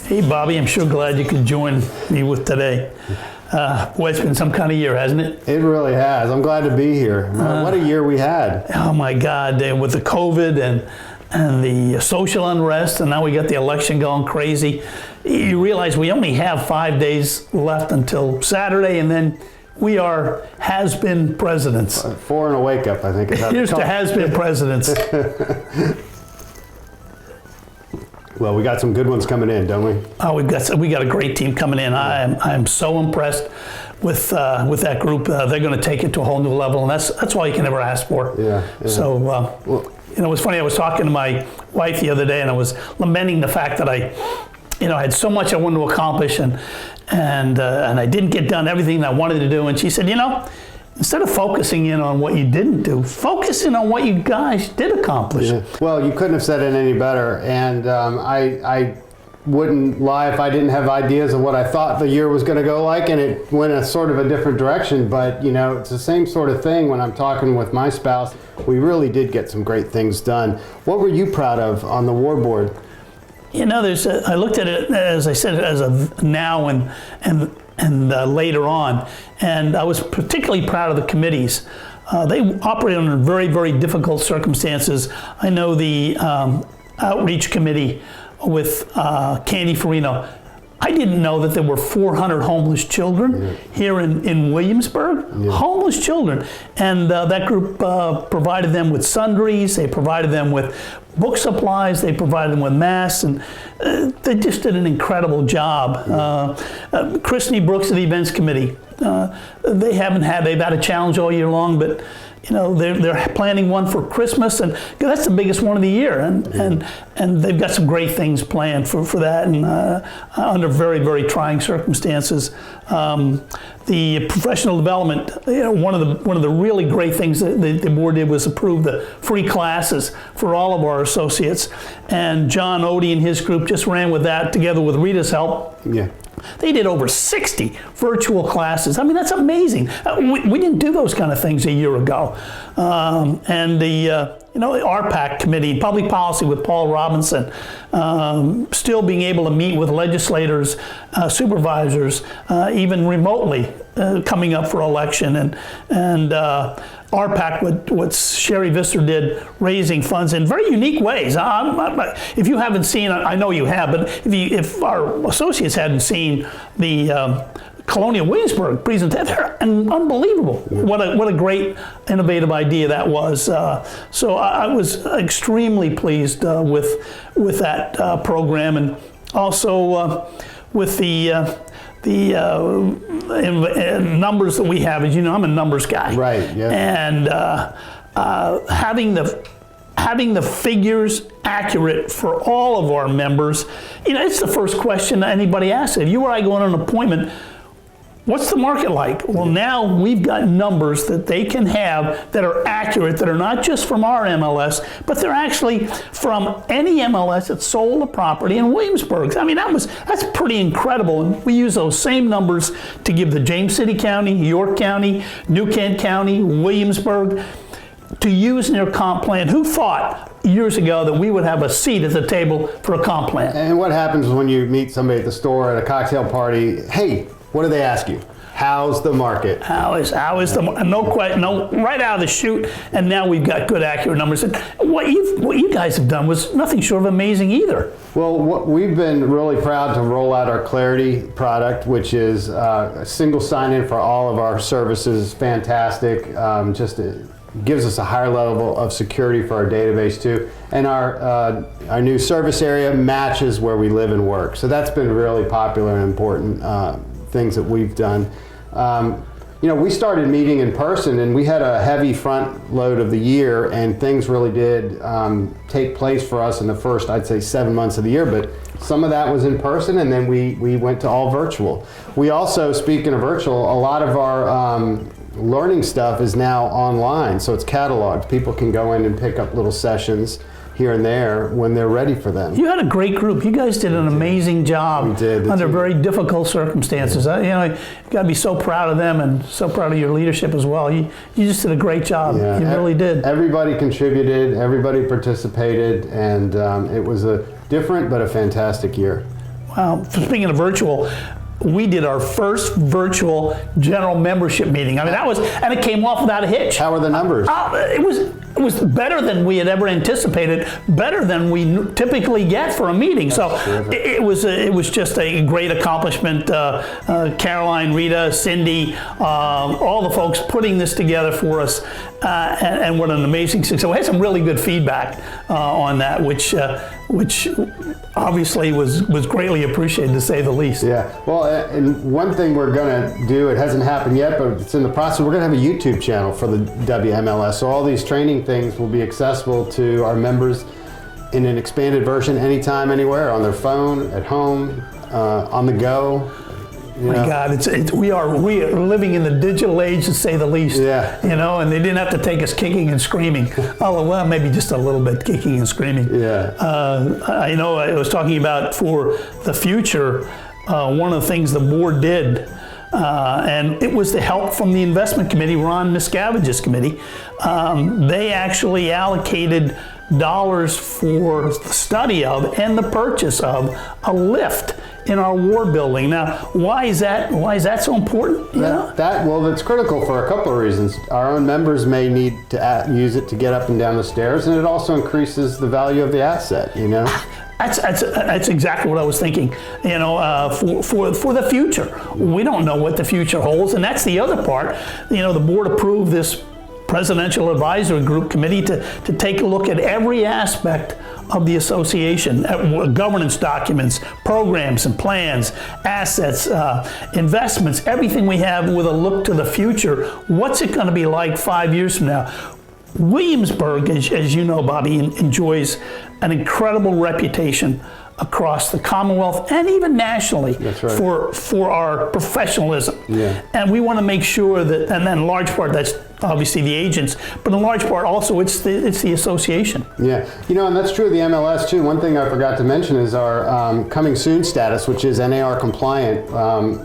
Hey, Bobby, I'm sure glad you could join me with today. Boy, it's been some kind of year, hasn't it? It really has. I'm glad to be here. What a year we had. Oh my God, with the COVID and the social unrest, and now we got the election going crazy. You realize we only have 5 days left until Saturday, and then we are has-been presidents. 4 and a wake-up, I think. Here's to has-been presidents. Well, we got some good ones coming in, don't we? Oh, we got a great team coming in. I'm so impressed with that group. They're going to take it to a whole new level, and that's all you can ever ask for. Yeah. So, you know, it was funny. I was talking to my wife the other day, and I was lamenting the fact that I had so much I wanted to accomplish, and I didn't get done everything that I wanted to do. And she said, instead of focusing in on what you didn't do, focus in on what you guys did accomplish. Yeah. Well, you couldn't have said it any better. And I wouldn't lie if I didn't have ideas of what I thought the year was going to go like, and it went a sort of a different direction. But, it's the same sort of thing when I'm talking with my spouse. We really did get some great things done. What were you proud of on the WAAR board? I looked at it, as I said, as of now and later on, and I was particularly proud of the committees. They operate under very, very difficult circumstances. I know the outreach committee with Candy Farino. I didn't know that there were 400 homeless children here in Williamsburg. Yeah. Homeless children. And that group provided them with sundries, they provided them with book supplies, they provided them with masks, and they just did an incredible job. Christy Brooks of the events committee, they've had a challenge all year long, but they're planning one for Christmas, and that's the biggest one of the year, and they've got some great things planned for that, and under very, very trying circumstances. The professional development, one of the really great things that the board did was approve the free classes for all of our associates, and John Odie and his group just ran with that together with Rita's help. Yeah. They did over 60 virtual classes. I mean, that's amazing. We didn't do those kind of things a year ago. And the RPAC committee, public policy with Paul Robinson, still being able to meet with legislators, supervisors, even remotely coming up for election, and RPAC, what Sherry Visser did, raising funds in very unique ways. If you haven't seen, I know you have, but if our associates hadn't seen the Colonial Williamsburg presentation, they're unbelievable. What a great, innovative idea that was. So I was extremely pleased with that program, and also with the numbers that we have. As you know, I'm a numbers guy. Right. Yeah. And having the figures accurate for all of our members, it's the first question that anybody asks. If you or I go on an appointment, what's the market like? Well, now we've got numbers that they can have that are accurate, that are not just from our MLS, but they're actually from any MLS that sold a property in Williamsburg. I mean, that's pretty incredible. And we use those same numbers to give the James City County, York County, New Kent County, Williamsburg, to use in their comp plan. Who thought years ago that we would have a seat at the table for a comp plan? And what happens when you meet somebody at the store at a cocktail party? Hey, what do they ask you? How's the market? How is the market? No question, right out of the chute. And now we've got good, accurate numbers. And what you guys have done was nothing short of amazing either. Well, we've been really proud to roll out our Clarity product, which is a single sign-in for all of our services. Fantastic. Gives us a higher level of security for our database too, and our new service area matches where we live and work. So that's been really popular and important things that we've done. We started meeting in person, and we had a heavy front load of the year, and things really did take place for us in the first, I'd say, 7 months of the year. But some of that was in person, and then we went to all virtual. We also, speaking of virtual, a lot of our learning stuff is now online, so it's cataloged. People can go in and pick up little sessions here and there when they're ready for them. You had a great group. You guys did an amazing job. We did. Under very difficult circumstances. Yeah. You got to be so proud of them and so proud of your leadership as well. You just did a great job. Yeah. You really did. Everybody contributed, everybody participated, and it was a different but a fantastic year. speaking of virtual, we did our first virtual general membership meeting. I mean, and it came off without a hitch. How were the numbers? It was better than we had ever anticipated, better than we typically get for a meeting. That's so it was just a great accomplishment. Caroline, Rita, Cindy, all the folks putting this together for us, and what an amazing success. We had some really good feedback on that, which obviously was greatly appreciated, to say the least. Yeah. Well, and one thing we're going to do, it hasn't happened yet, but it's in the process. We're going to have a YouTube channel for the WMLS. So all these training things will be accessible to our members in an expanded version anytime, anywhere, on their phone, at home, on the go. My God, we are living in the digital age, to say the least. Yeah. And they didn't have to take us kicking and screaming. Oh, well, maybe just a little bit kicking and screaming. Yeah. I know I was talking about for the future, one of the things the board did, and it was the help from the investment committee, Ron Miscavige's committee. They actually allocated dollars for the study of and the purchase of a lift in our WAAR building. Now, why is that so important? That's critical for a couple of reasons. Our own members may need to use it to get up and down the stairs, and it also increases the value of the asset. That's exactly what I was thinking. For the future, we don't know what the future holds, and that's the other part. The board approved this Presidential Advisory Group committee to take a look at every aspect of the association, governance documents, programs and plans, assets, investments, everything we have with a look to the future. What's it going to be like 5 years from now? Williamsburg, as you know, Bobby, enjoys an incredible reputation across the Commonwealth and even nationally. That's right. for our professionalism. Yeah. And we want to make sure that, and then in large part that's obviously the agents, but in large part also it's the association. Yeah, and that's true of the MLS too. One thing I forgot to mention is our coming soon status, which is NAR compliant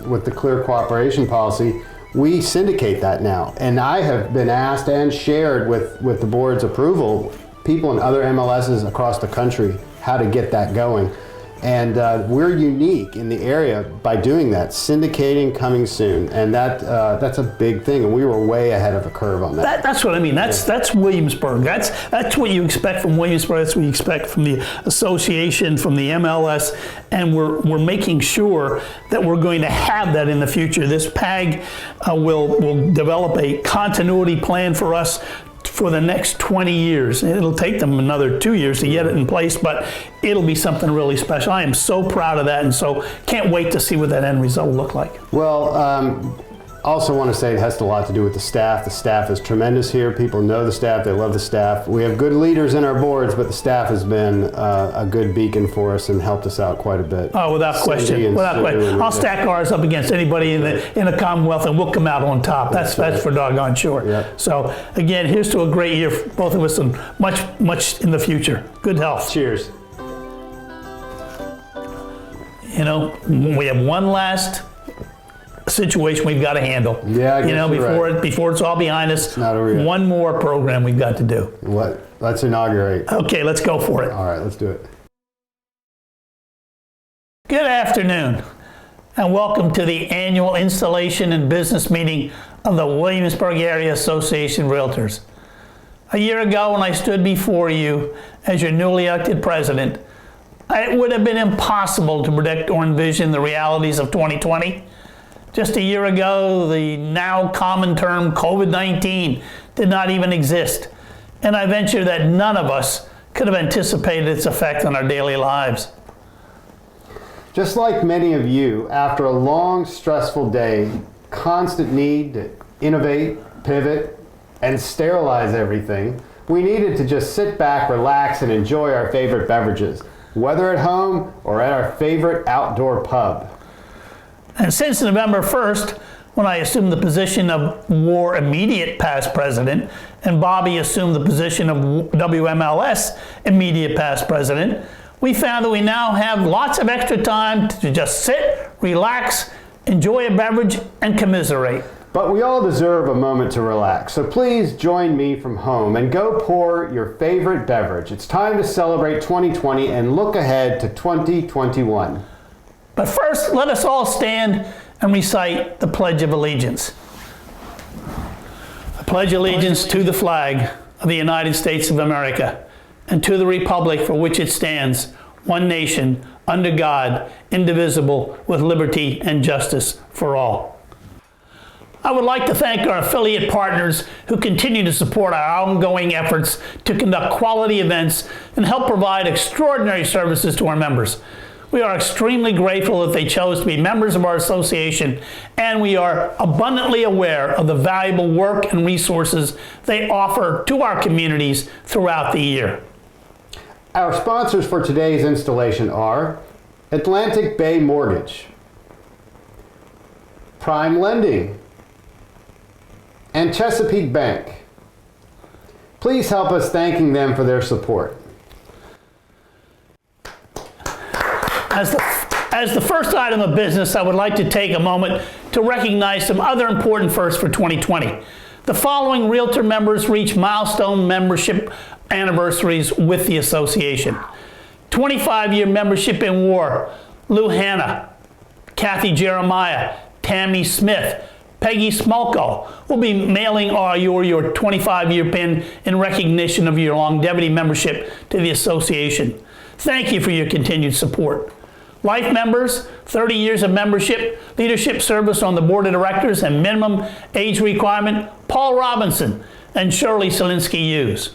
with the clear cooperation policy. We syndicate that now, and I have been asked and shared with the board's approval, people in other MLSs across the country, how to get that going. And we're unique in the area by doing that, syndicating coming soon, and that's a big thing. And we were way ahead of the curve on that. That's what I mean. That's Williamsburg. That's what you expect from Williamsburg. That's what you expect from the association, from the MLS, and we're making sure that we're going to have that in the future. This PAG will develop a continuity plan for us for the next 20 years. It'll take them another 2 years to get it in place, but it'll be something really special. I am so proud of that, and so can't wait to see what that end result will look like. Well, also want to say it has a lot to do with the staff. The staff is tremendous here. People know the staff. They love the staff. We have good leaders in our boards, but the staff has been a good beacon for us and helped us out quite a bit. Oh, without question. Without question. I'll stack ours up against anybody in the Commonwealth, and we'll come out on top. That's for doggone sure. Yep. So again, here's to a great year for both of us, and much in the future. Good health. Cheers. We have one last situation we've got to handle. Yeah, I guess before it's all behind us. It's not over yet. One more program we've got to do. Let's inaugurate. Okay, let's go for it. All right, let's do it. Good afternoon, and welcome to the annual installation and business meeting of the Williamsburg Area Association of Realtors. A year ago, when I stood before you as your newly elected president, it would have been impossible to predict or envision the realities of 2020. Just a year ago, the now common term COVID-19 did not even exist, and I venture that none of us could have anticipated its effect on our daily lives. Just like many of you, after a long, stressful day, constant need to innovate, pivot, and sterilize everything, we needed to just sit back, relax, and enjoy our favorite beverages, whether at home or at our favorite outdoor pub. And since November 1st, when I assumed the position of WAAR immediate past president, and Bobby assumed the position of WMLS immediate past president, we found that we now have lots of extra time to just sit, relax, enjoy a beverage, and commiserate. But we all deserve a moment to relax, so please join me from home and go pour your favorite beverage. It's time to celebrate 2020 and look ahead to 2021. But first, let us all stand and recite the Pledge of Allegiance. I pledge allegiance to the flag of the United States of America and to the republic for which it stands, one nation, under God, indivisible, with liberty and justice for all. I would like to thank our affiliate partners who continue to support our ongoing efforts to conduct quality events and help provide extraordinary services to our members. We are extremely grateful that they chose to be members of our association, and we are abundantly aware of the valuable work and resources they offer to our communities throughout the year. Our sponsors for today's installation are Atlantic Bay Mortgage, Prime Lending, and Chesapeake Bank. Please help us thanking them for their support. As the first item of business, I would like to take a moment to recognize some other important firsts for 2020. The following Realtor members reach milestone membership anniversaries with the association. 25-year membership in WAAR, Lou Hanna, Kathy Jeremiah, Tammy Smith, Peggy Smolko will be mailing your 25-year pin in recognition of your longevity membership to the association. Thank you for your continued support. Life members, 30 years of membership, leadership service on the board of directors, and minimum age requirement, Paul Robinson and Shirley Selinsky Hughes.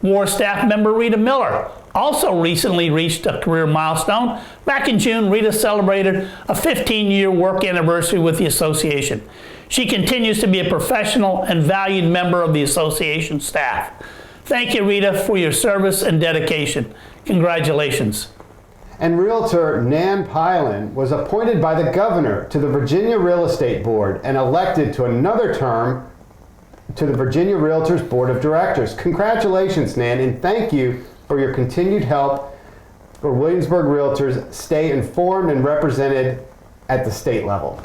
WAAR staff member Rita Miller also recently reached a career milestone. Back in June, Rita celebrated a 15-year work anniversary with the association. She continues to be a professional and valued member of the association staff. Thank you, Rita, for your service and dedication. Congratulations. And Realtor Nan Pylan was appointed by the governor to the Virginia Real Estate Board and elected to another term to the Virginia Realtors Board of Directors. Congratulations, Nan, and thank you for your continued help for Williamsburg Realtors stay informed and represented at the state level.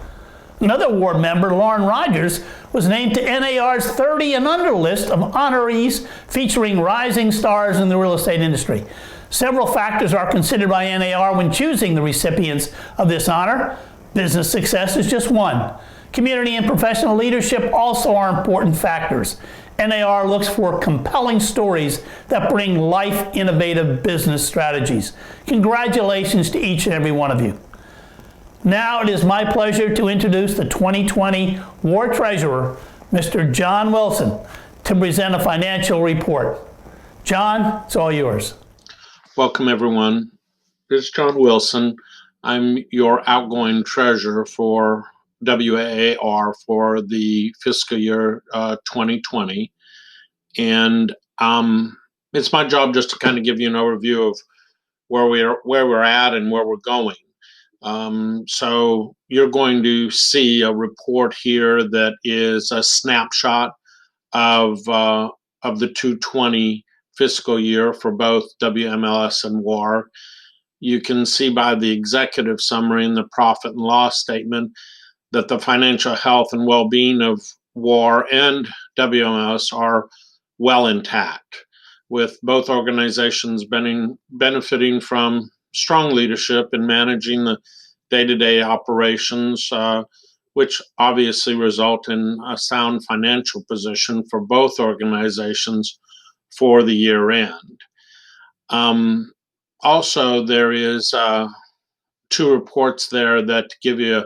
Another WAAR member, Lauren Rogers, was named to NAR's 30 and under list of honorees featuring rising stars in the real estate industry. Several factors are considered by NAR when choosing the recipients of this honor. Business success is just one. Community and professional leadership also are important factors. NAR looks for compelling stories that bring life innovative business strategies. Congratulations to each and every one of you. Now it is my pleasure to introduce the 2020 WAAR Treasurer, Mr. John Wilson, to present a financial report. John, it's all yours. Welcome, everyone. This is John Wilson. I'm your outgoing treasurer for WAAR for the fiscal year 2020. And it's my job just to kind of give you an overview of where we're at and where we're going. So you're going to see a report here that is a snapshot of the 2020 fiscal year for both WMLS and WAAR. You can see by the executive summary and the profit and loss statement that the financial health and well-being of WAAR and WMLS are well intact, with both organizations benefiting from strong leadership in managing the day-to-day operations, which obviously result in a sound financial position for both organizations for the year end. Also, there is two reports there that give you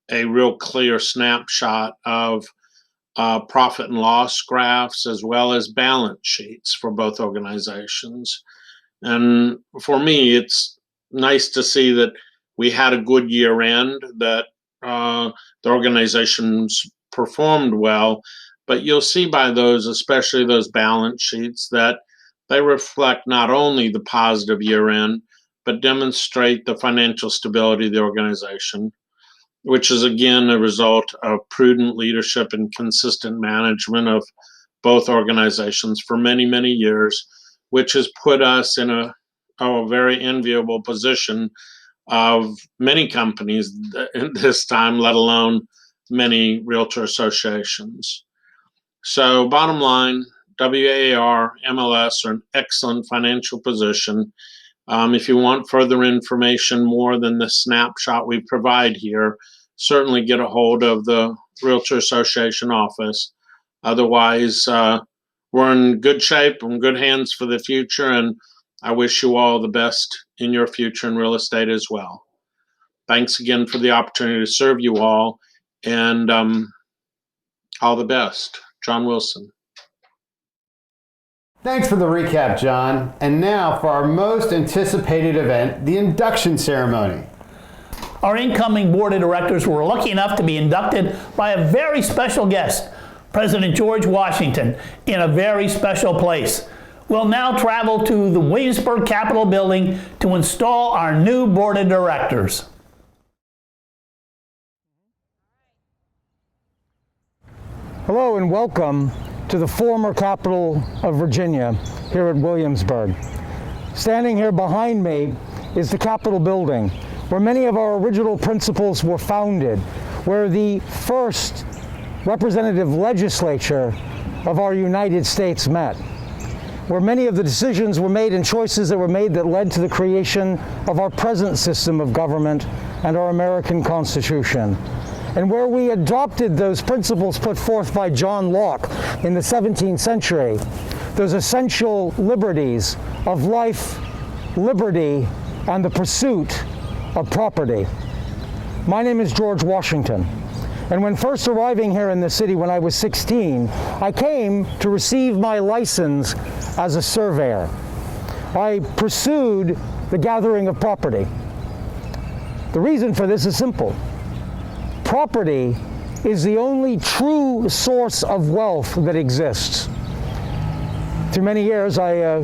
a real clear snapshot of profit and loss graphs as well as balance sheets for both organizations. And for me, it's nice to see that we had a good year end, that the organizations performed well, but you'll see by those, especially those balance sheets, that they reflect not only the positive year end, but demonstrate the financial stability of the organization, which is again a result of prudent leadership and consistent management of both organizations for many, many years, which has put us in a very enviable position of many companies at this time, let alone many realtor associations. So bottom line, WAAR, MLS are in excellent financial position. If you want further information more than the snapshot we provide here, certainly get a hold of the Realtor Association office. Otherwise, we're in good shape and good hands for the future, and I wish you all the best in your future in real estate as well. Thanks again for the opportunity to serve you all, and all the best. John Wilson. Thanks for the recap, John. And now for our most anticipated event, the induction ceremony. Our incoming board of directors were lucky enough to be inducted by a very special guest, President George Washington, in a very special place. We'll now travel to the Williamsburg Capitol building to install our new board of directors. Hello and welcome to the former capital of Virginia here at Williamsburg. Standing here behind me is the Capitol building, where many of our original principles were founded, where the first representative legislature of our United States met, where many of the decisions were made and choices that were made that led to the creation of our present system of government and our American Constitution, and where we adopted those principles put forth by John Locke in the 17th century, those essential liberties of life, liberty, and the pursuit of property. My name is George Washington, and when first arriving here in the city when I was 16, I came to receive my license as a surveyor. I pursued the gathering of property. The reason for this is simple. Property is the only true source of wealth that exists. Through many years, I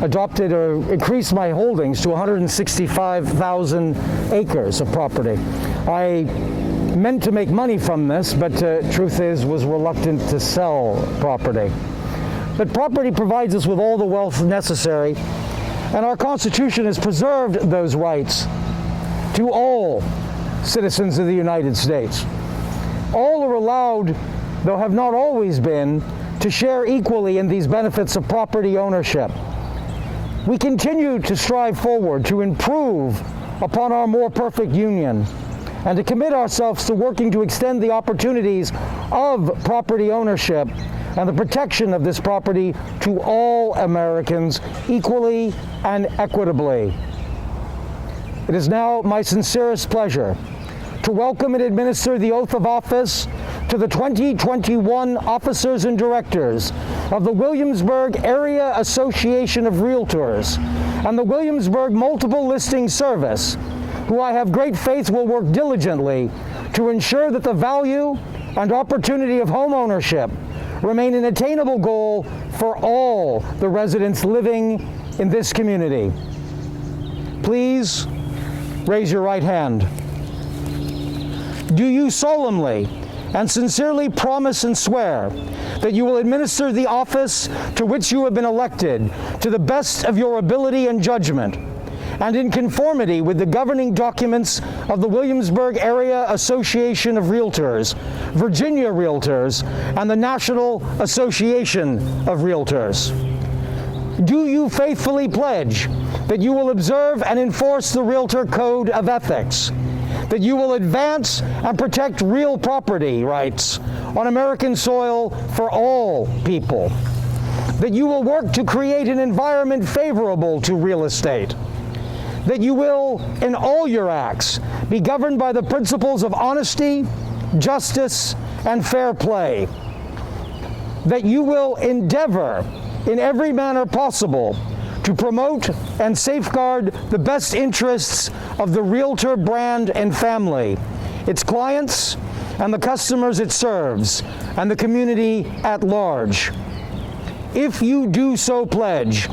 adopted or increased my holdings to 165,000 acres of property. I meant to make money from this, but truth is, was reluctant to sell property. But property provides us with all the wealth necessary, and our Constitution has preserved those rights to all citizens of the United States. All are allowed, though have not always been, to share equally in these benefits of property ownership. We continue to strive forward to improve upon our more perfect union and to commit ourselves to working to extend the opportunities of property ownership and the protection of this property to all Americans equally and equitably. It is now my sincerest pleasure to welcome and administer the oath of office to the 2021 officers and directors of the Williamsburg Area Association of Realtors and the Williamsburg Multiple Listing Service, who I have great faith will work diligently to ensure that the value and opportunity of home ownership remain an attainable goal for all the residents living in this community. Please raise your right hand. Do you solemnly and sincerely promise and swear that you will administer the office to which you have been elected to the best of your ability and judgment, and in conformity with the governing documents of the Williamsburg Area Association of Realtors, Virginia Realtors, and the National Association of Realtors? Do you faithfully pledge that you will observe and enforce the Realtor Code of Ethics, that you will advance and protect real property rights on American soil for all people, that you will work to create an environment favorable to real estate, that you will, in all your acts, be governed by the principles of honesty, justice, and fair play, that you will endeavor in every manner possible to promote and safeguard the best interests of the Realtor brand and family, its clients, and the customers it serves, and the community at large. If you do so pledge,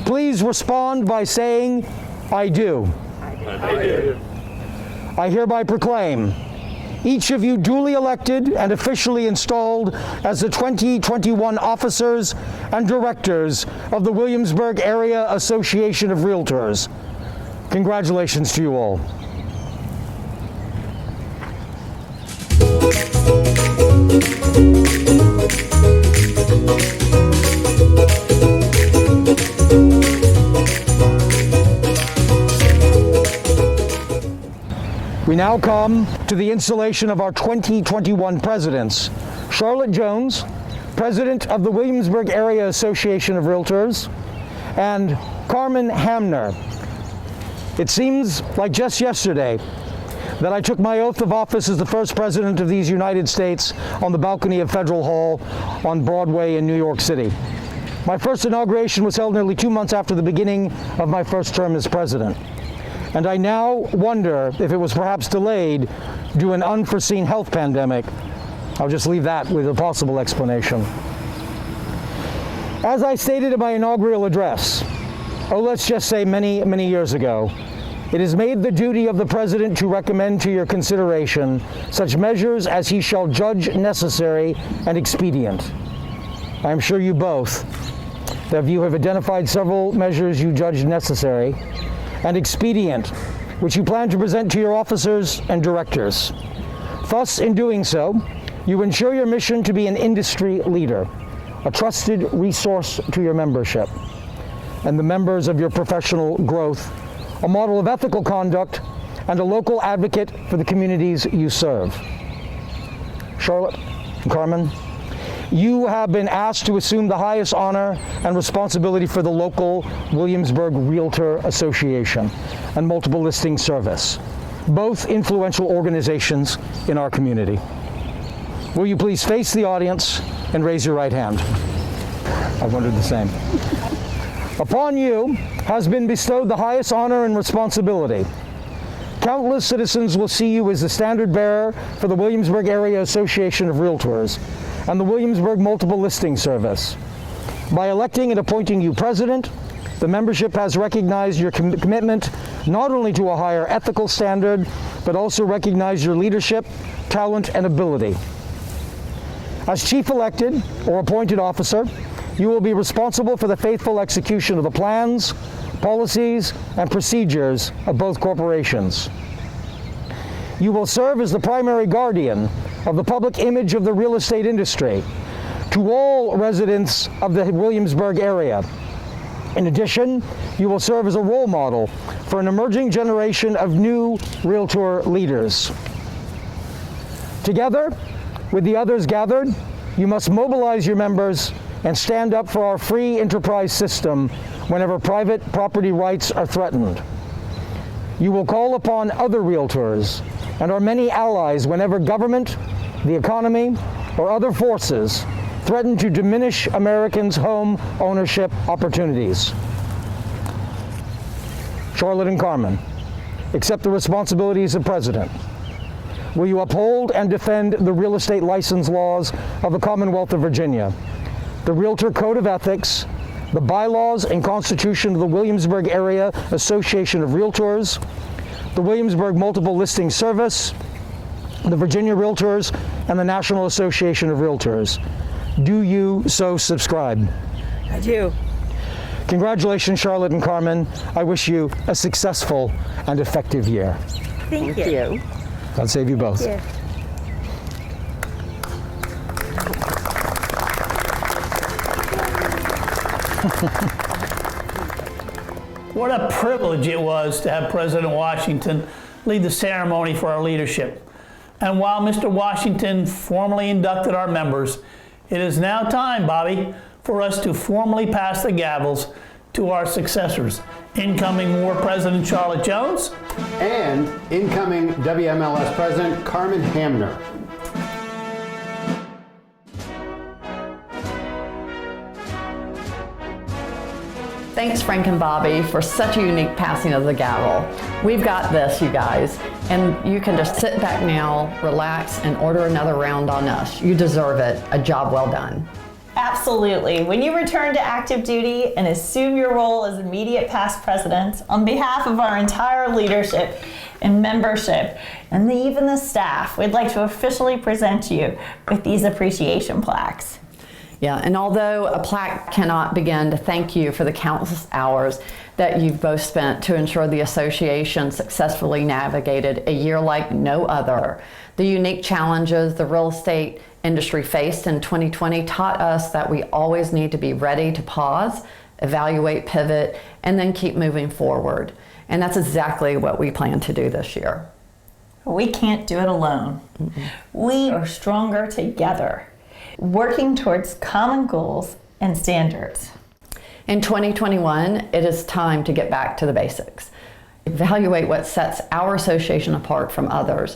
please respond by saying, "I do." I do. I hereby proclaim each of you duly elected and officially installed as the 2021 officers and directors of the Williamsburg Area Association of Realtors. Congratulations to you all. We now come to the installation of our 2021 presidents. Charlotte Jones, President of the Williamsburg Area Association of Realtors, and Carmen Hamner. It seems like just yesterday that I took my oath of office as the first president of these United States on the balcony of Federal Hall on Broadway in New York City. My first inauguration was held nearly 2 months after the beginning of my first term as president. And I now wonder if it was perhaps delayed due to an unforeseen health pandemic. I'll just leave that with a possible explanation. As I stated in my inaugural address, let's just say many, many years ago, it is made the duty of the President to recommend to your consideration such measures as he shall judge necessary and expedient. I am sure you both, that you have identified several measures you judge necessary and expedient, which you plan to present to your officers and directors. Thus, in doing so, you ensure your mission to be an industry leader, a trusted resource to your membership and the members of your professional growth, a model of ethical conduct, and a local advocate for the communities you serve. Charlotte and Carmen, you have been asked to assume the highest honor and responsibility for the local Williamsburg Realtor Association and Multiple Listing Service, both influential organizations in our community. Will you please face the audience and raise your right hand? I wondered the same. Upon you has been bestowed the highest honor and responsibility. Countless citizens will see you as the standard bearer for the Williamsburg Area Association of Realtors and the Williamsburg Multiple Listing Service. By electing and appointing you president, the membership has recognized your commitment not only to a higher ethical standard, but also recognized your leadership, talent, and ability. As chief elected or appointed officer, you will be responsible for the faithful execution of the plans, policies, and procedures of both corporations. You will serve as the primary guardian of the public image of the real estate industry to all residents of the Williamsburg area. In addition, you will serve as a role model for an emerging generation of new realtor leaders. Together, with the others gathered, you must mobilize your members and stand up for our free enterprise system whenever private property rights are threatened. You will call upon other realtors and our many allies whenever government, the economy, or other forces threaten to diminish Americans' home ownership opportunities. Charlotte and Carmen, accept the responsibilities of president. Will you uphold and defend the real estate license laws of the Commonwealth of Virginia, the Realtor Code of Ethics, the bylaws and constitution of the Williamsburg Area Association of Realtors, the Williamsburg Multiple Listing Service, the Virginia Realtors, and the National Association of Realtors? Do you so subscribe? I do. Congratulations, Charlotte and Carmen. I wish you a successful and effective year. Thank you. God save you both. Thank you. What a privilege it was to have President Washington lead the ceremony for our leadership. And while Mr. Washington formally inducted our members, it is now time, Bobby, for us to formally pass the gavels to our successors. Incoming WAAR President Charlotte Jones. And incoming WMLS President Carmen Hamner. Thanks, Frank and Bobby, for such a unique passing of the gavel. We've got this, you guys, and you can just sit back now, relax, and order another round on us. You deserve it. A job well done. Absolutely. When you return to active duty and assume your role as immediate past president, on behalf of our entire leadership and membership, and even the staff, we'd like to officially present you with these appreciation plaques. Yeah, and although a plaque cannot begin to thank you for the countless hours that you've both spent to ensure the association successfully navigated a year like no other, the unique challenges the real estate industry faced in 2020 taught us that we always need to be ready to pause, evaluate, pivot, and then keep moving forward. And that's exactly what we plan to do this year. We can't do it alone. We are stronger together, working towards common goals and standards. In 2021, it is time to get back to the basics. Evaluate what sets our association apart from others,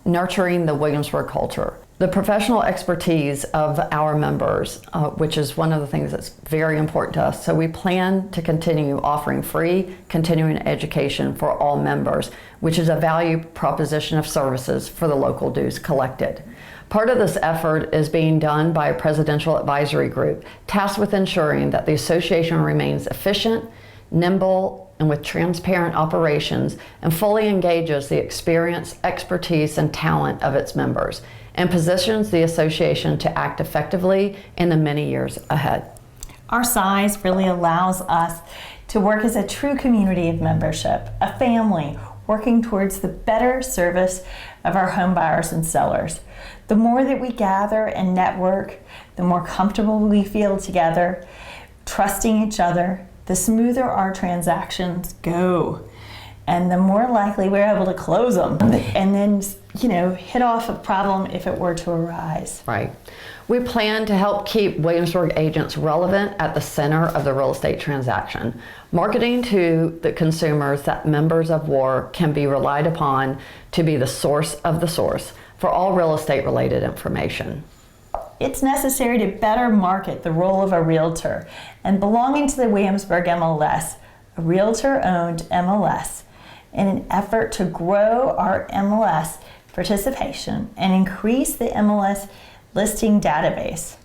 nurturing the Williamsburg culture. The professional expertise of our members, which is one of the things that's very important to us. So we plan to continue offering free continuing education for all members, which is a value proposition of services for the local dues collected. Part of this effort is being done by a presidential advisory group tasked with ensuring that the association remains efficient, nimble, and with transparent operations, and fully engages the experience, expertise, and talent of its members, and positions the association to act effectively in the many years ahead. Our size really allows us to work as a true community of membership, a family working towards the better service of our home buyers and sellers. The more that we gather and network, the more comfortable we feel together, trusting each other, the smoother our transactions go, and the more likely we're able to close them and then, hit off a problem if it were to arise. Right. We plan to help keep Williamsburg agents relevant at the center of the real estate transaction, marketing to the consumers that members of WAAR can be relied upon to be the source of the source for all real estate related information. It's necessary to better market the role of a realtor, and belonging to the Williamsburg MLS, a realtor-owned MLS, in an effort to grow our MLS participation and increase the MLS listing database.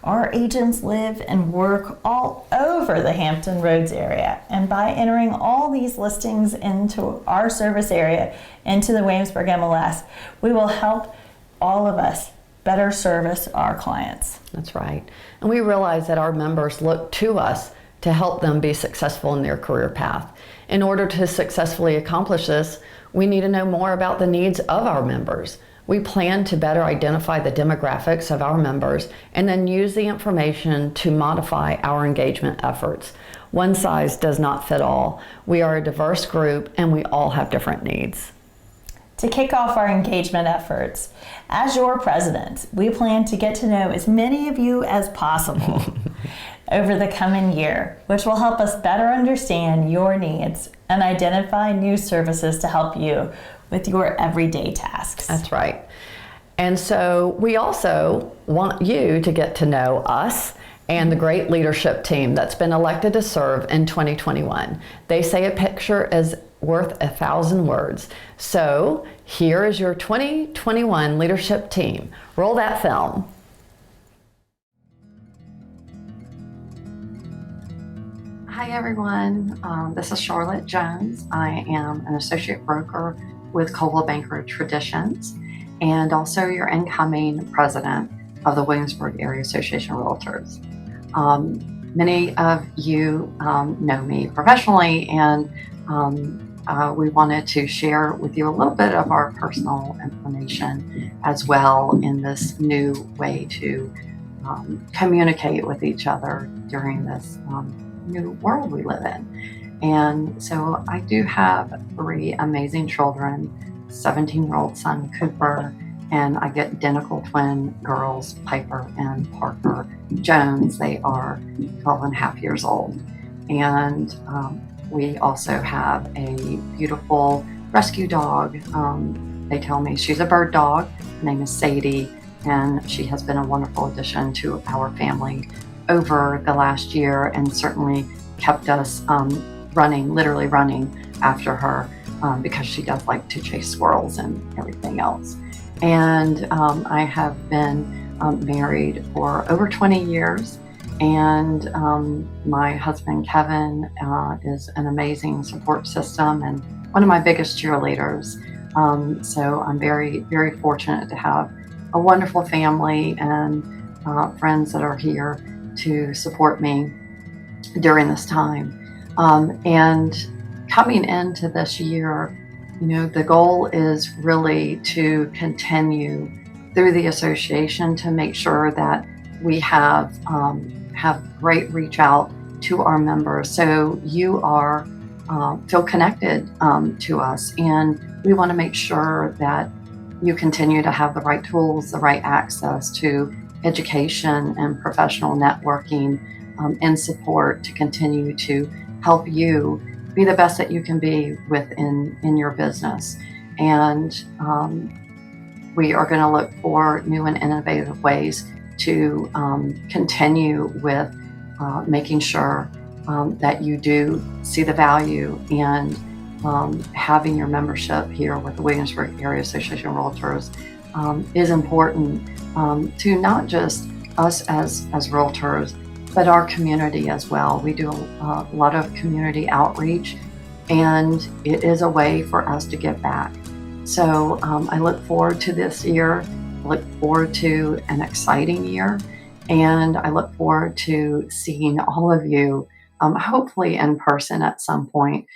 Our agents live and work all over the Hampton Roads area, and by entering all these listings into our service area, into the Williamsburg MLS, we will help all of us better service our clients. That's right. And we realize that our members look to us to help them be successful in their career path. In order to successfully accomplish this, we need to know more about the needs of our members. We plan to better identify the demographics of our members and then use the information to modify our engagement efforts. One size does not fit all. We are a diverse group and we all have different needs. To kick off our engagement efforts, as your president, we plan to get to know as many of you as possible over the coming year, which will help us better understand your needs and identify new services to help you with your everyday tasks. That's right. And so we also want you to get to know us and the great leadership team that's been elected to serve in 2021. They say a picture is worth 1,000 words. So here is your 2021 leadership team. Roll that film. Hi everyone, this is Charlotte Jones. I am an associate broker with Coldwell Banker Traditions and also your incoming president of the Williamsburg Area Association of Realtors. Many of you know me professionally, and we wanted to share with you a little bit of our personal information as well in this new way to communicate with each other during this new world we live in. And so I do have 3 amazing children, 17-year-old son Cooper, and I get identical twin girls, Piper and Parker Jones. They are 12 and a half years old. And we also have a beautiful rescue dog. They tell me she's a bird dog. Her name is Sadie, and she has been a wonderful addition to our family over the last year and certainly kept us literally running after her because she does like to chase squirrels and everything else. And I have been married for over 20 years, and my husband Kevin is an amazing support system and one of my biggest cheerleaders. So I'm very, very fortunate to have a wonderful family and friends that are here to support me during this time. And coming into this year, the goal is really to continue through the association to make sure that we have great reach out to our members. So you are feel connected to us. And we want to make sure that you continue to have the right tools, the right access to education and professional networking and support to continue to help you be the best that you can be in your business. And we are going to look for new and innovative ways to continue with making sure that you do see the value in having your membership here with the Williamsburg Area Association of Realtors is important to not just us as realtors, but our community as well. We do a lot of community outreach, and it is a way for us to give back. So I look forward to this year, I look forward to an exciting year, and I look forward to seeing all of you hopefully in person at some point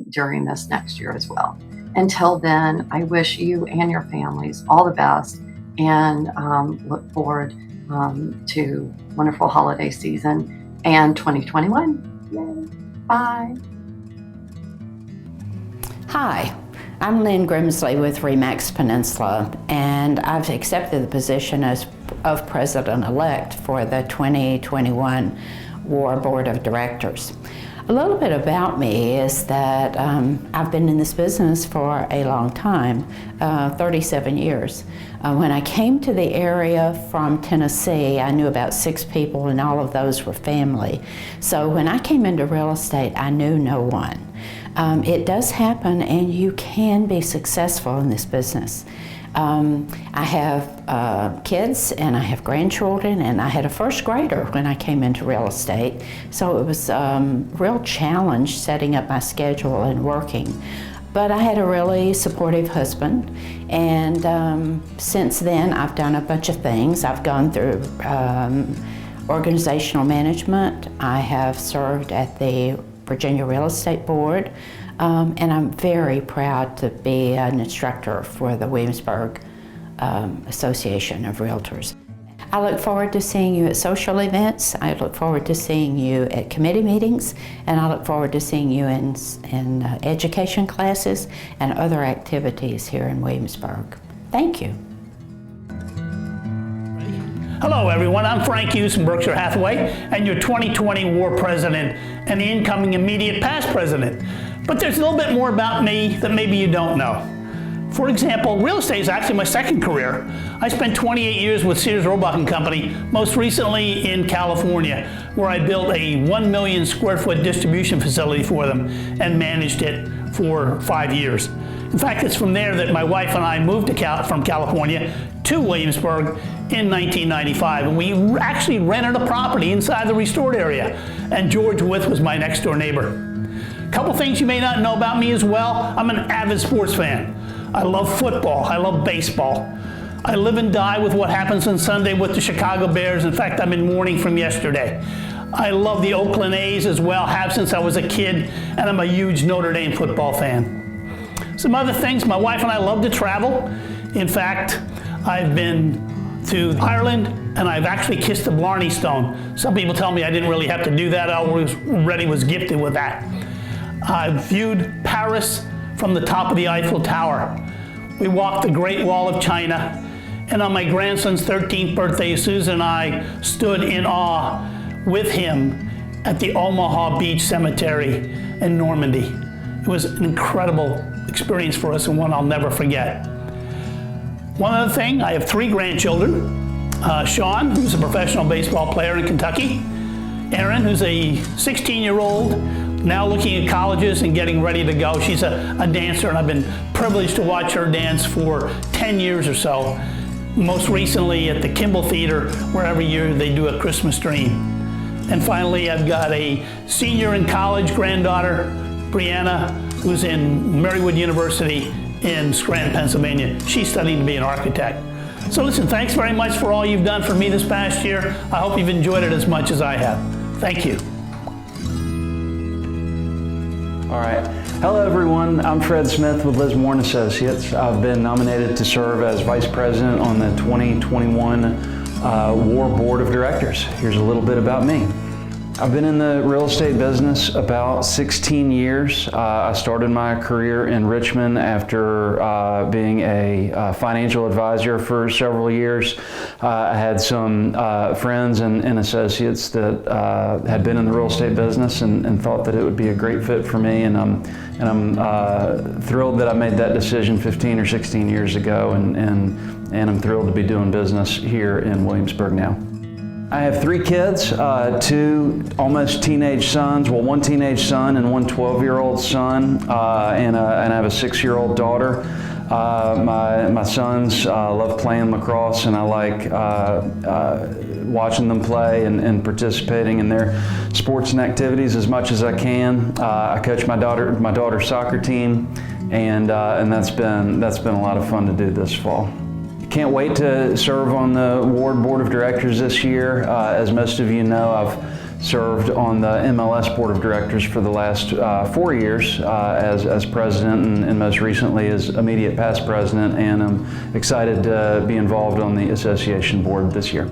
during this next year as well. Until then, I wish you and your families all the best, and look forward to wonderful holiday season and 2021. Yay. Bye. Hi, I'm Lynn Grimsley with RE/MAX Peninsula, and I've accepted the position of President-elect for the 2021 WAAR Board of Directors. A little bit about me is that I've been in this business for a long time, 37 years. When I came to the area from Tennessee, I knew about 6 people, and all of those were family. So when I came into real estate, I knew no one. It does happen, and you can be successful in this business. I have kids, and I have grandchildren, and I had a first grader when I came into real estate. So it was a real challenge setting up my schedule and working. But I had a really supportive husband, and since then I've done a bunch of things. I've gone through organizational management. I have served at the Virginia Real Estate Board, and I'm very proud to be an instructor for the Williamsburg Association of Realtors. I look forward to seeing you at social events. I look forward to seeing you at committee meetings, and I look forward to seeing you in education classes and other activities here in Williamsburg. Thank you. Hello everyone, I'm Frank Hughes from Berkshire Hathaway, and your 2020 WAR President and the incoming immediate past President. But there's a little bit more about me that maybe you don't know. For example, real estate is actually my second career. I spent 28 years with Sears Roebuck & Company, most recently in California, where I built a 1 million square foot distribution facility for them and managed it for 5 years. In fact, it's from there that my wife and I moved from California to Williamsburg in 1995, and we actually rented a property inside the restored area, and George Wythe was my next door neighbor. A couple things you may not know about me as well. I'm an avid sports fan. I love football, I love baseball. I live and die with what happens on Sunday with the Chicago Bears. In fact, I'm in mourning from yesterday. I love the Oakland A's as well, have since I was a kid, and I'm a huge Notre Dame football fan. Some other things, my wife and I love to travel. In fact, I've been to Ireland, and I've actually kissed the Blarney Stone. Some people tell me I didn't really have to do that. I already was gifted with that. I've viewed Paris from the top of the Eiffel Tower. We walked the Great Wall of China, and on my grandson's 13th birthday, Susan and I stood in awe with him at the Omaha Beach Cemetery in Normandy. It was an incredible experience for us, and one I'll never forget. One other thing, I have 3 grandchildren. Sean, who's a professional baseball player in Kentucky. Erin, who's a 16-year-old, now looking at colleges and getting ready to go. She's a dancer, and I've been privileged to watch her dance for 10 years or so. Most recently at the Kimball Theater, where every year they do a Christmas dream. And finally, I've got a senior in college granddaughter, Brianna, who's in Marywood University in Scranton, Pennsylvania. She's studying to be an architect. So listen, thanks very much for all you've done for me this past year. I hope you've enjoyed it as much as I have. Thank you. All right. Hello, everyone. I'm Fred Smith with Liz Moore & Associates. I've been nominated to serve as Vice President on the 2021 WAR Board of Directors. Here's a little bit about me. I've been in the real estate business about 16 years. I started my career in Richmond after being a financial advisor for several years. I had some friends and associates that had been in the real estate business and thought that it would be a great fit for me, and I'm thrilled that I made that decision 15 or 16 years ago, and I'm thrilled to be doing business here in Williamsburg now. I have 3 kids, 2 almost teenage sons, well, 1 teenage son and 1 12-year-old son, and I have a 6-year-old daughter. My sons love playing lacrosse, and I like watching them play and participating in their sports and activities as much as I can. I coach my daughter's soccer team, and that's been a lot of fun to do this fall. Can't wait to serve on the WAAR Board of Directors this year. As most of you know, I've served on the MLS Board of Directors for the last 4 years as president, and most recently as immediate past president, and I'm excited to be involved on the association board this year.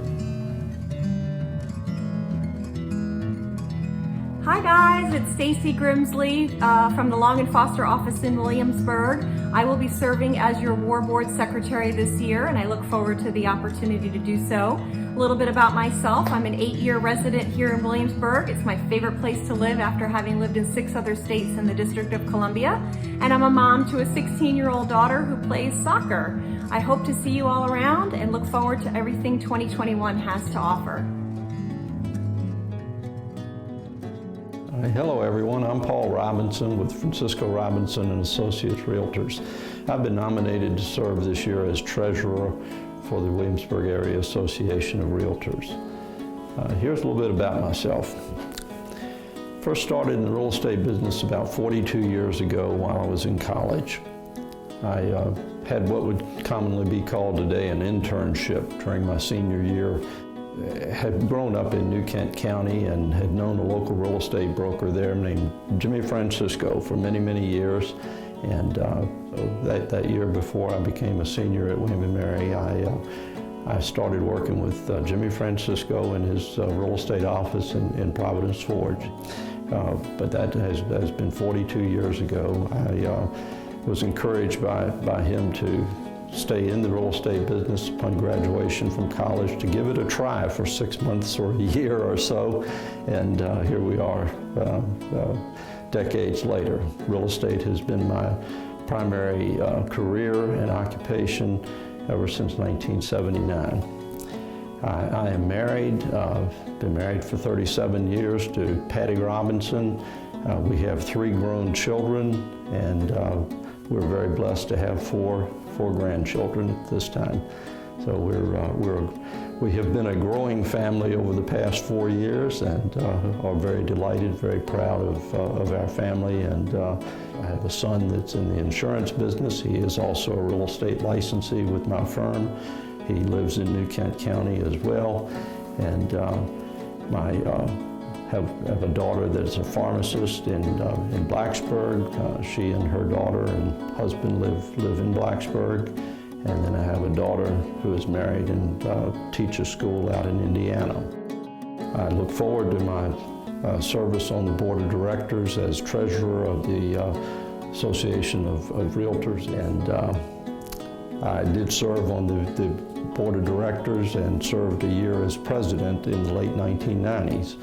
Hi guys, it's Stacy Grimsley from the Long & Foster office in Williamsburg. I will be serving as your WAAR Board Secretary this year, and I look forward to the opportunity to do so. A little bit about myself. I'm an 8-year resident here in Williamsburg. It's my favorite place to live after having lived in 6 other states in the District of Columbia. And I'm a mom to a 16-year-old daughter who plays soccer. I hope to see you all around and look forward to everything 2021 has to offer. Hello everyone, I'm Paul Robinson with Francisco Robinson and Associates Realtors. I've been nominated to serve this year as Treasurer for the Williamsburg Area Association of Realtors. Here's a little bit about myself. First started in the real estate business about 42 years ago while I was in college. I had what would commonly be called today an internship during my senior year. Had grown up in New Kent County and had known a local real estate broker there named Jimmy Francisco for many, many years. And that year before I became a senior at William & Mary, I started working with Jimmy Francisco in his real estate office in Providence Forge. But that has been 42 years ago. I was encouraged by him to stay in the real estate business upon graduation from college, to give it a try for 6 months or a year or so, and here we are decades later. Real estate has been my primary career and occupation ever since 1979. I am married, been married for 37 years to Patty Robinson. We have 3 grown children, and we're very blessed to have four grandchildren at this time. So we have been a growing family over the past 4 years, and are very delighted, very proud of our family. And I have a son that's in the insurance business. He is also a real estate licensee with my firm. He lives in New Kent County as well. And have a daughter that's a pharmacist in Blacksburg. She and her daughter and husband live in Blacksburg. And then I have a daughter who is married and teaches school out in Indiana. I look forward to my service on the board of directors as treasurer of the Association of Realtors. And I did serve on the board of directors and served a year as president in the late 1990s.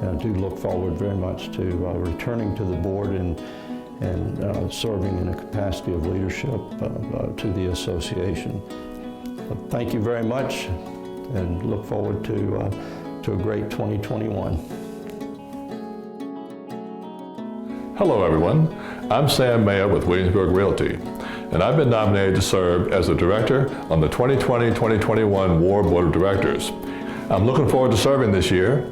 And I do look forward very much to returning to the board and serving in a capacity of leadership to the association. Thank you very much, and look forward to a great 2021. Hello everyone, I'm Sam Mayer with Williamsburg Realty, and I've been nominated to serve as the director on the 2020-2021 WAAR Board of Directors. I'm looking forward to serving this year.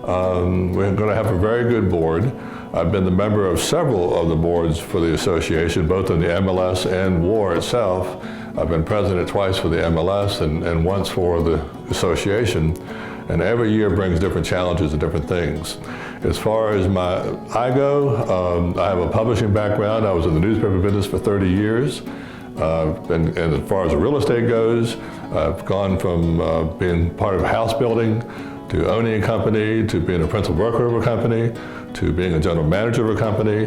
We're going to have a very good board. I've been the member of several of the boards for the association, both in the MLS and WAAR itself. I've been president twice for the MLS and once for the association. And every year brings different challenges and different things. As far as I go, I have a publishing background. I was in the newspaper business for 30 years. And as far as the real estate goes, I've gone from being part of house building to owning a company, to being a principal broker of a company, to being a general manager of a company,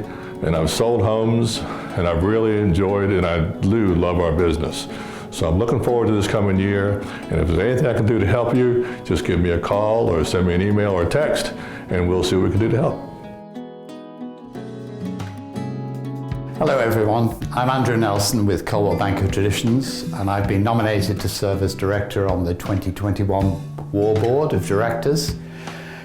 and I've sold homes, and I've really enjoyed and I do love our business. So I'm looking forward to this coming year, and if there's anything I can do to help you, just give me a call or send me an email or a text, and we'll see what we can do to help. Hello everyone, I'm Andrew Nelson with Coldwell Banker Traditions, and I've been nominated to serve as Director on the 2021 WAAR Board of Directors.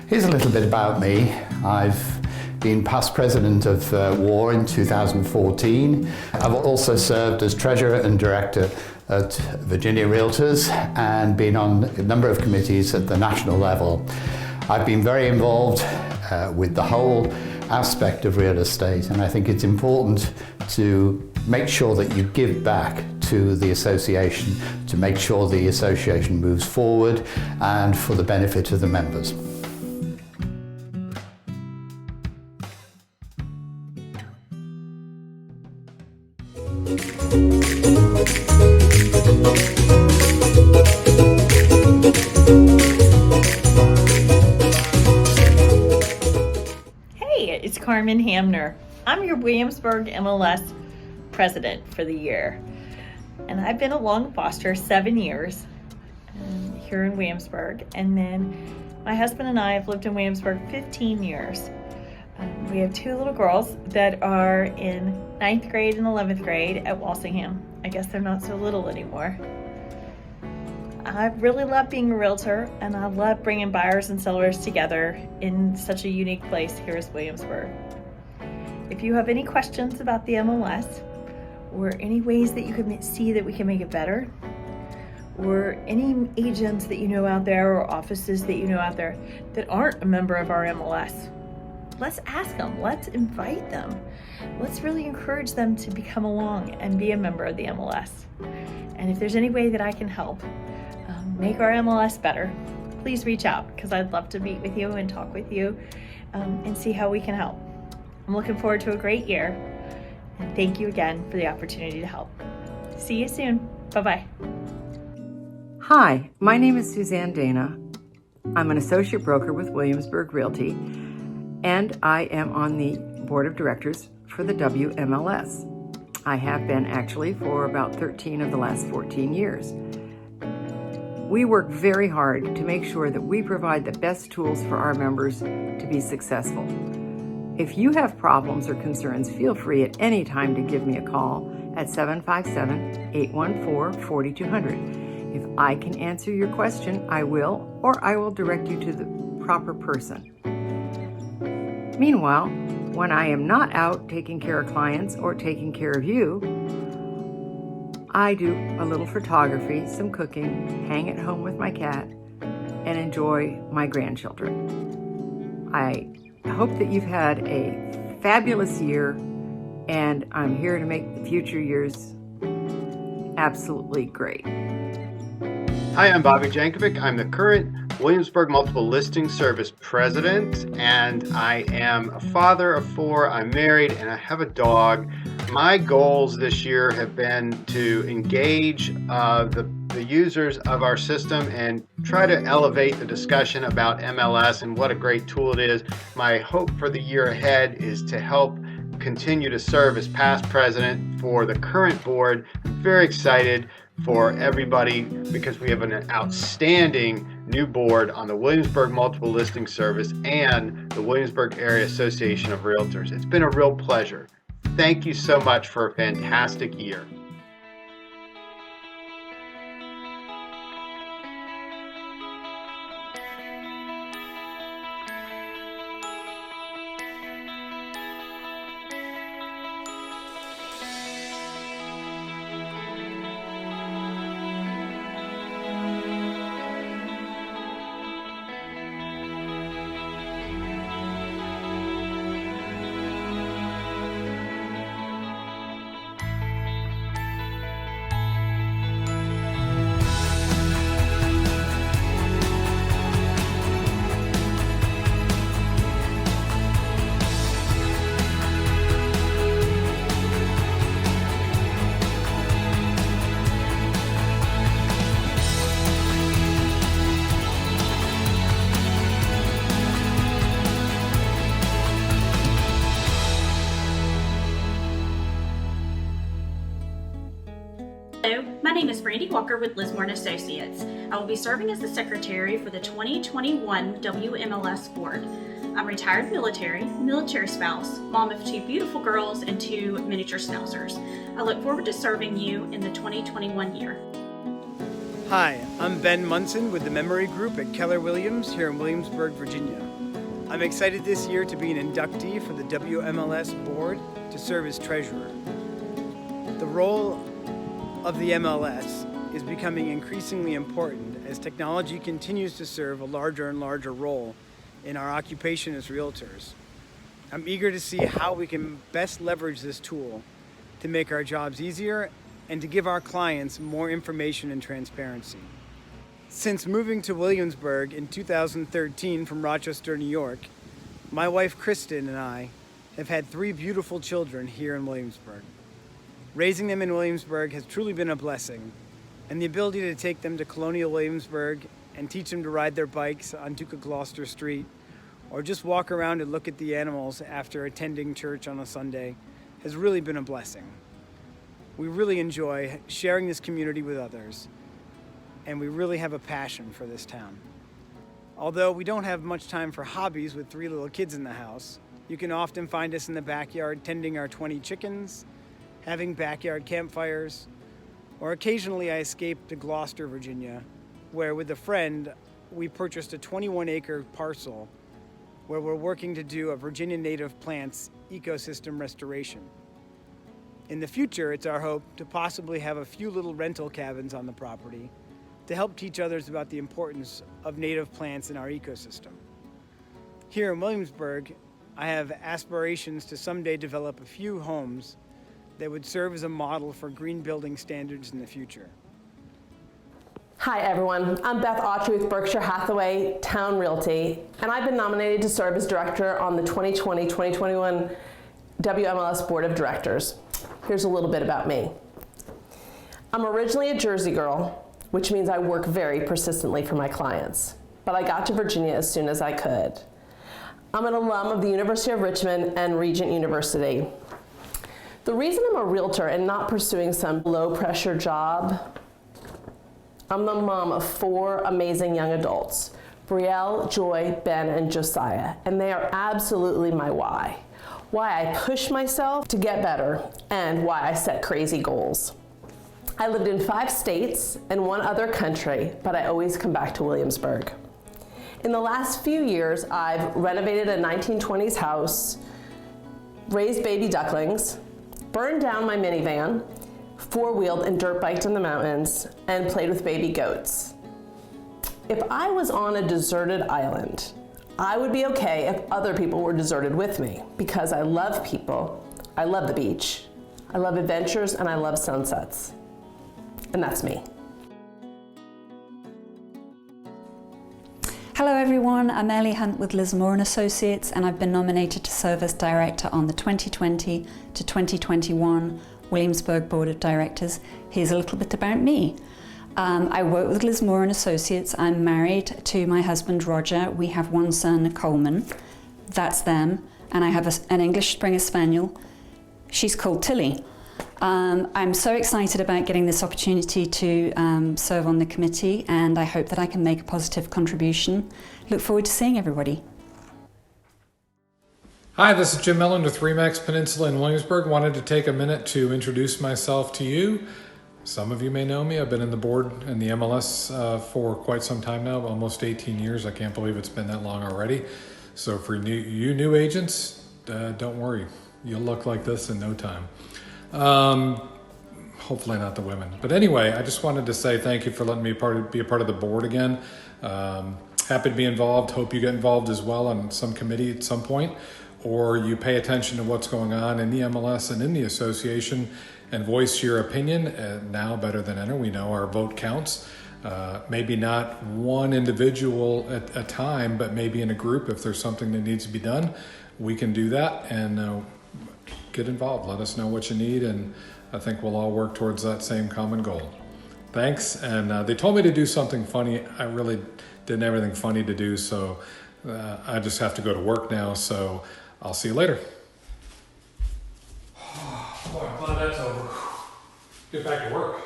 Here's a little bit about me. I've been past President of WAAR in 2014. I've also served as Treasurer and Director at Virginia Realtors and been on a number of committees at the national level. I've been very involved with the whole aspect of real estate, and I think it's important to make sure that you give back to the association to make sure the association moves forward and for the benefit of the members. It's Carmen Hamner. I'm your Williamsburg MLS president for the year. And I've been a Long Foster 7 years here in Williamsburg. And then my husband and I have lived in Williamsburg 15 years. We have 2 little girls that are in 9th grade and 11th grade at Walsingham. I guess they're not so little anymore. I really love being a realtor, and I love bringing buyers and sellers together in such a unique place here as Williamsburg. If you have any questions about the MLS, or any ways that you can see that we can make it better, or any agents that you know out there or offices that you know out there that aren't a member of our MLS, let's ask them, let's invite them. Let's really encourage them to come along and be a member of the MLS. And if there's any way that I can help make our MLS better, please reach out, because I'd love to meet with you and talk with you and see how we can help. I'm looking forward to a great year, and thank you again for the opportunity to help. See you soon. Bye-bye. Hi, my name is Suzanne Dana. I'm an associate broker with Williamsburg Realty, and I am on the board of directors for the WMLS. I have been actually for about 13 of the last 14 years. We work very hard to make sure that we provide the best tools for our members to be successful. If you have problems or concerns, feel free at any time to give me a call at 757-814-4200. If I can answer your question, I will, or I will direct you to the proper person. Meanwhile, when I am not out taking care of clients or taking care of you, I do a little photography, some cooking, hang at home with my cat, and enjoy my grandchildren. I hope that you've had a fabulous year, and I'm here to make the future years absolutely great. Hi, I'm Bobby Jankovic. I'm the current Williamsburg Multiple Listing Service President, and I am a father of 4. I'm married, and I have a dog. My goals this year have been to engage the users of our system and try to elevate the discussion about MLS and what a great tool it is. My hope for the year ahead is to help continue to serve as past president for the current board. I'm very excited for everybody because we have an outstanding new board on the Williamsburg Multiple Listing Service and the Williamsburg Area Association of Realtors. It's been a real pleasure. Thank you so much for a fantastic year. Hello, my name is Brandy Walker with Lismore & Associates. I will be serving as the secretary for the 2021 WMLS board. I'm retired military spouse, mom of 2 beautiful girls and 2 miniature schnauzers. I look forward to serving you in the 2021 year. Hi, I'm Ben Munson with the Memory Group at Keller Williams here in Williamsburg, Virginia. I'm excited this year to be an inductee for the WMLS board to serve as treasurer. The role of the MLS is becoming increasingly important as technology continues to serve a larger and larger role in our occupation as realtors. I'm eager to see how we can best leverage this tool to make our jobs easier and to give our clients more information and transparency. Since moving to Williamsburg in 2013 from Rochester, New York, my wife Kristen and I have had 3 beautiful children here in Williamsburg. Raising them in Williamsburg has truly been a blessing, and the ability to take them to Colonial Williamsburg and teach them to ride their bikes on Duke of Gloucester Street, or just walk around and look at the animals after attending church on a Sunday has really been a blessing. We really enjoy sharing this community with others, and we really have a passion for this town. Although we don't have much time for hobbies with 3 little kids in the house, you can often find us in the backyard tending our 20 chickens, having backyard campfires, or occasionally I escape to Gloucester, Virginia, where with a friend, we purchased a 21-acre parcel where we're working to do a Virginia native plants ecosystem restoration. In the future, it's our hope to possibly have a few little rental cabins on the property to help teach others about the importance of native plants in our ecosystem. Here in Williamsburg, I have aspirations to someday develop a few homes that would serve as a model for green building standards in the future. Hi everyone, I'm Beth Autry with Berkshire Hathaway Town Realty, and I've been nominated to serve as director on the 2020-2021 WMLS Board of Directors. Here's a little bit about me. I'm originally a Jersey girl, which means I work very persistently for my clients, but I got to Virginia as soon as I could. I'm an alum of the University of Richmond and Regent University. The reason I'm a realtor and not pursuing some low-pressure job, I'm the mom of 4 amazing young adults, Brielle, Joy, Ben, and Josiah, and they are absolutely my why. Why I push myself to get better, and why I set crazy goals. I lived in 5 states and 1 other country, but I always come back to Williamsburg. In the last few years, I've renovated a 1920s house, raised baby ducklings, burned down my minivan, 4-wheeled and dirt biked in the mountains, and played with baby goats. If I was on a deserted island, I would be okay if other people were deserted with me, because I love people, I love the beach, I love adventures, and I love sunsets. And that's me. Hello everyone, I'm Ellie Hunt with Lismore & Associates, and I've been nominated to serve as director on the 2020 to 2021 Williamsburg Board of Directors. Here's a little bit about me. I work with Lismore & Associates. I'm married to my husband Roger. We have 1 son, Coleman. That's them. And I have an English Springer Spaniel. She's called Tilly. I'm so excited about getting this opportunity to serve on the committee, and I hope that I can make a positive contribution. Look forward to seeing everybody. Hi, this is Jim Mellon with RE/MAX Peninsula in Williamsburg. Wanted to take a minute to introduce myself to you. Some of you may know me. I've been in the board and the MLS for quite some time now, almost 18 years. I can't believe it's been that long already. So for you new agents, don't worry. You'll look like this in no time. Hopefully not the women. But anyway, I just wanted to say thank you for letting me be a part of the board again. Happy to be involved. Hope you get involved as well on some committee at some point, or you pay attention to what's going on in the MLS and in the association and voice your opinion. Now better than ever, we know our vote counts. Maybe not one individual at a time, but maybe in a group. If there's something that needs to be done, we can do that and get involved. Let us know what you need, and I think we'll all work towards that same common goal. Thanks. And they told me to do something funny. I really didn't have anything funny to do, so I just have to go to work now, so I'll see you later. Boy, I'm glad that's over. Get back to work.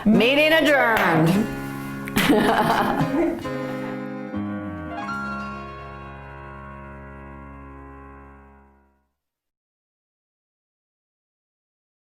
Meeting adjourned.